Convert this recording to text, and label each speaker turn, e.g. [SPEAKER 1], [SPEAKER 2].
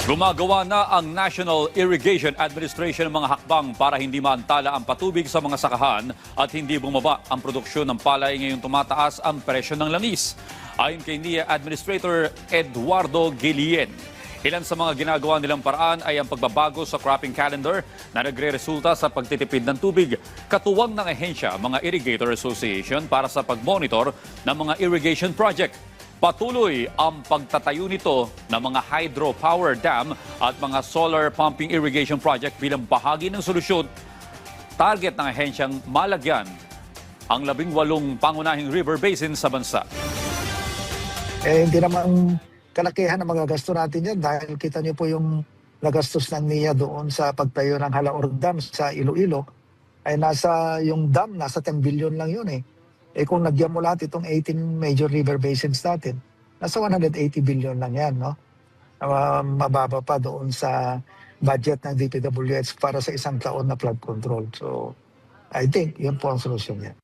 [SPEAKER 1] Gumagawa na ang National Irrigation Administration ng mga hakbang para hindi maantala ang patubig sa mga sakahan at hindi bumaba ang produksyon ng palay ngayong tumataas ang presyo ng langis. Ayon kay NIA Administrator Eduardo Guillen, ilan sa mga ginagawa nilang paraan ay ang pagbabago sa cropping calendar na nagre-resulta sa pagtitipid ng tubig. Katuwang ng ahensya mga Irrigator Association para sa pagmonitor ng mga irrigation project. Patuloy ang pagtatayo nito ng mga hydropower dam at mga solar pumping irrigation project bilang bahagi ng solusyon. Target ng ahensyang malagyan ang 18 pangunahing river basin sa bansa.
[SPEAKER 2] Hindi naman kalakihan ng mga gasto natin yan dahil kita niyo po yung nagastos ng NIA doon sa pagtayo ng Halaor Dam sa Iloilo ay yung dam nasa 10 billion lang yun eh. Kung nagyan mo lahat itong 18 major river basins natin, nasa 180 billion lang yan, no? Mababa pa doon sa budget ng DPWH para sa isang taon na flood control. So, I think yun po ang solusyon yan.